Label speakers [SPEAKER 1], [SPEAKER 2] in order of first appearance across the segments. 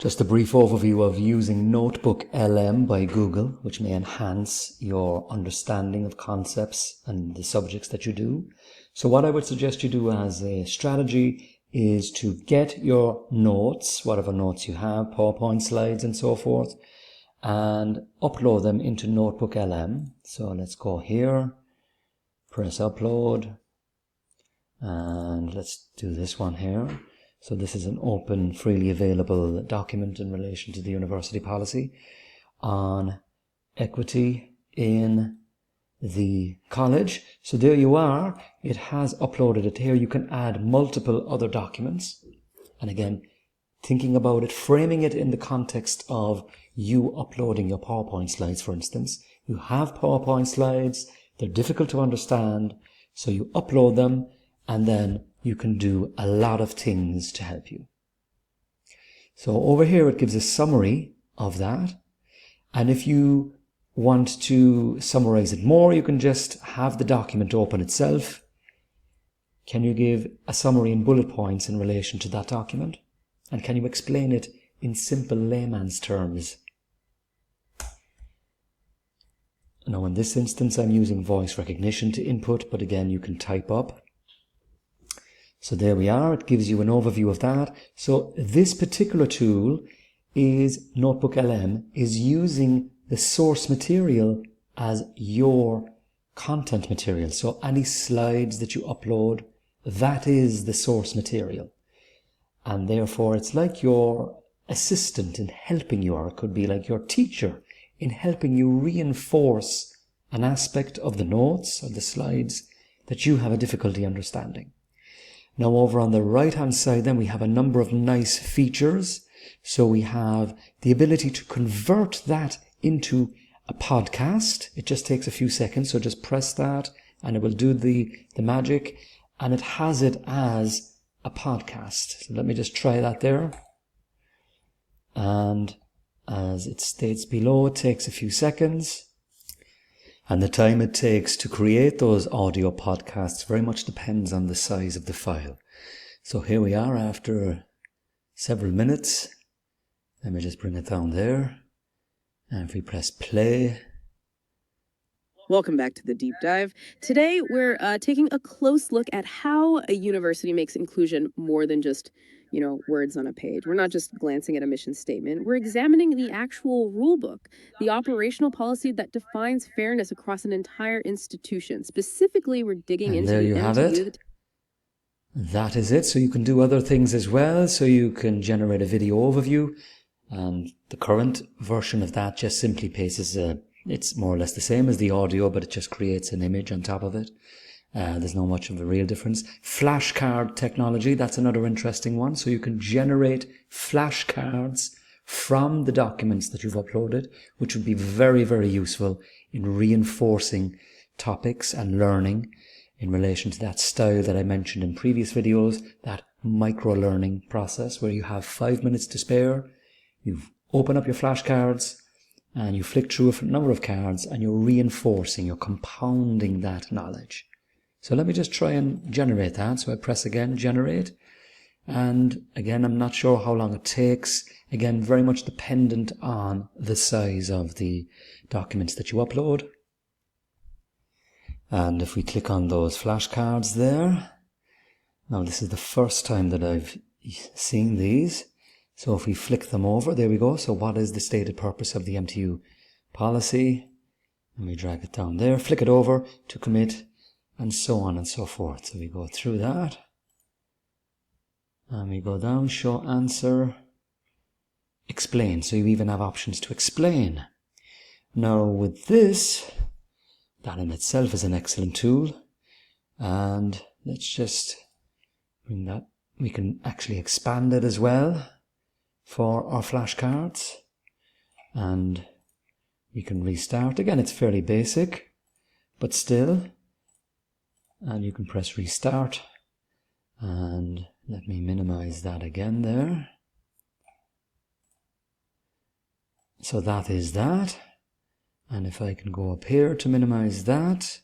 [SPEAKER 1] Just a brief overview of using NotebookLM by Google, which may enhance your understanding of concepts and the subjects that you do. So what I would suggest you do as a strategy is to get your notes, whatever notes you have, PowerPoint slides and so forth, and upload them into NotebookLM. So let's go here, press upload, and let's do this one here. So this is an open, freely available document in relation to the university policy on equity in the college. So there you are. It has uploaded it here. You can add multiple other documents. And again, thinking about it, framing it in the context of you uploading your PowerPoint slides, for instance. You have PowerPoint slides. They're difficult to understand. So you upload them, and then you can do a lot of things to help you. So over here it gives a summary of that, and if you want to summarize it more, you can just have the document open itself. Can you give a summary in bullet points in relation to that document? And can you explain it in simple layman's terms? Now in this instance I'm using voice recognition to input, but again you can type up. So there we are, it gives you an overview of that. So this particular tool is NotebookLM, is using the source material as your content material. So any slides that you upload, that is the source material. And therefore it's like your assistant in helping you, or it could be like your teacher in helping you reinforce an aspect of the notes or the slides that you have a difficulty understanding. Now over on the right hand side then we have a number of nice features. So we have the ability to convert that into a podcast. It just takes a few seconds, so just press that and it will do the magic, and it has it as a podcast. So let me just try that there. And as it states below, it takes a few seconds. And the time it takes to create those audio podcasts very much depends on the size of the file. So here we are after several minutes. Let me just bring it down there. And if we press play.
[SPEAKER 2] Welcome back to the deep dive. Today we're taking a close look at how a university makes inclusion more than just, words on a page. We're not just glancing at a mission statement. We're examining the actual rule book, the operational policy that defines fairness across an entire institution. Specifically, we're digging into
[SPEAKER 1] there you have it. That is it. So you can do other things as well. So you can generate a video overview. And the current version of that just simply pastes it's more or less the same as the audio, but it just creates an image on top of it. There's not much of a real difference. Flashcard technology, that's another interesting one. So you can generate flashcards from the documents that you've uploaded, which would be very, very useful in reinforcing topics and learning in relation to that style that I mentioned in previous videos, that micro-learning process where you have 5 minutes to spare. You open up your flashcards and you flick through a number of cards and you're reinforcing, you're compounding that knowledge. So let me just try and generate that. So I press again, generate. And again, I'm not sure how long it takes. Again, very much dependent on the size of the documents that you upload. And if we click on those flashcards there, now this is the first time that I've seen these. So if we flick them over, there we go. So what is the stated purpose of the MTU policy? And we drag it down there, flick it over to commit, and so on and so forth. So we go through that. And we go down, show answer, explain. So you even have options to explain. Now with this, that in itself is an excellent tool. And let's just bring that. We can actually expand it as well for our flashcards. And we can restart. Again, it's fairly basic, but still. And you can press restart. And let me minimize that again there. So that is that. And if I can go up here to minimize that.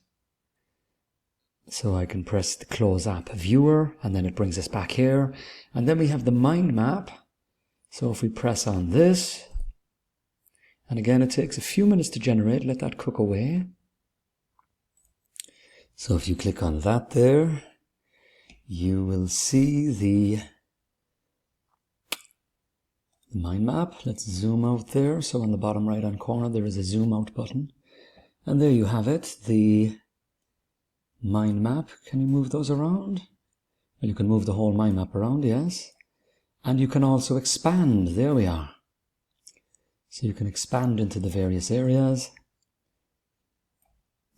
[SPEAKER 1] So I can press the close app viewer, and then it brings us back here. And then we have the mind map. So if we press on this, and again it takes a few minutes to generate, let that cook away. So if you click on that there, you will see the mind map. Let's zoom out there. So on the bottom right hand corner there is a zoom out button. And there you have it, the mind map. Can you move those around? Well, you can move the whole mind map around, yes. And you can also expand. There we are. So you can expand into the various areas.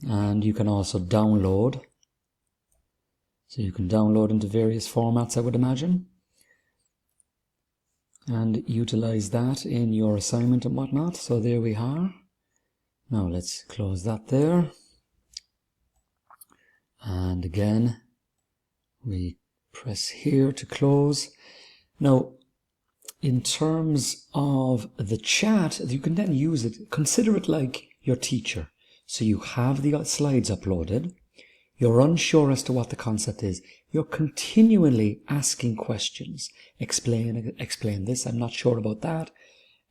[SPEAKER 1] And you can also download. So you can download into various formats, I would imagine, and utilize that in your assignment and whatnot. So there we are. Now let's close that there. And again, we press here to close. Now, in terms of the chat, you can then use it. Consider it like your teacher. So you have the slides uploaded. You're unsure as to what the concept is. You're continually asking questions. Explain this. I'm not sure about that.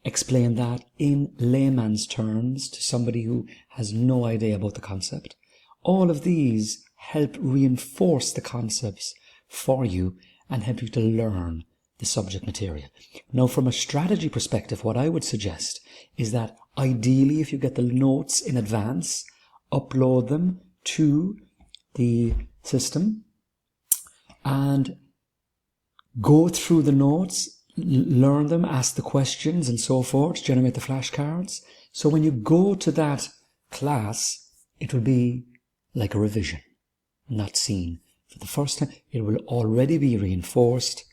[SPEAKER 1] Explain that in layman's terms to somebody who has no idea about the concept. All of these help reinforce the concepts for you and help you to learn the subject material. Now, from a strategy perspective, what I would suggest is that ideally, if you get the notes in advance, upload them to the system and go through the notes, learn them, ask the questions and so forth, generate the flashcards. So when you go to that class, it will be like a revision, not seen for the first time. It will already be reinforced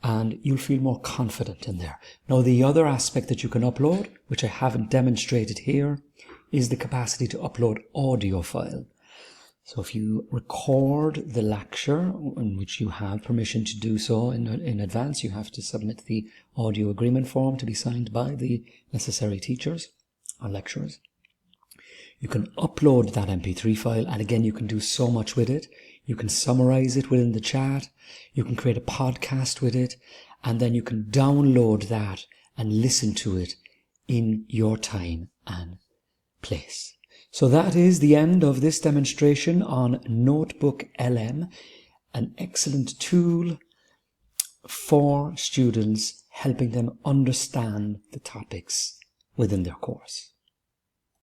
[SPEAKER 1] and you'll feel more confident in there. Now, the other aspect that you can upload, which I haven't demonstrated here, is the capacity to upload audio file. So if you record the lecture, in which you have permission to do so in advance, you have to submit the audio agreement form to be signed by the necessary teachers or lecturers. You can upload that MP3 file, and again, you can do so much with it. You can summarize it within the chat. You can create a podcast with it, and then you can download that and listen to it in your time and place. So that is the end of this demonstration on NotebookLM, an excellent tool for students, helping them understand the topics within their course.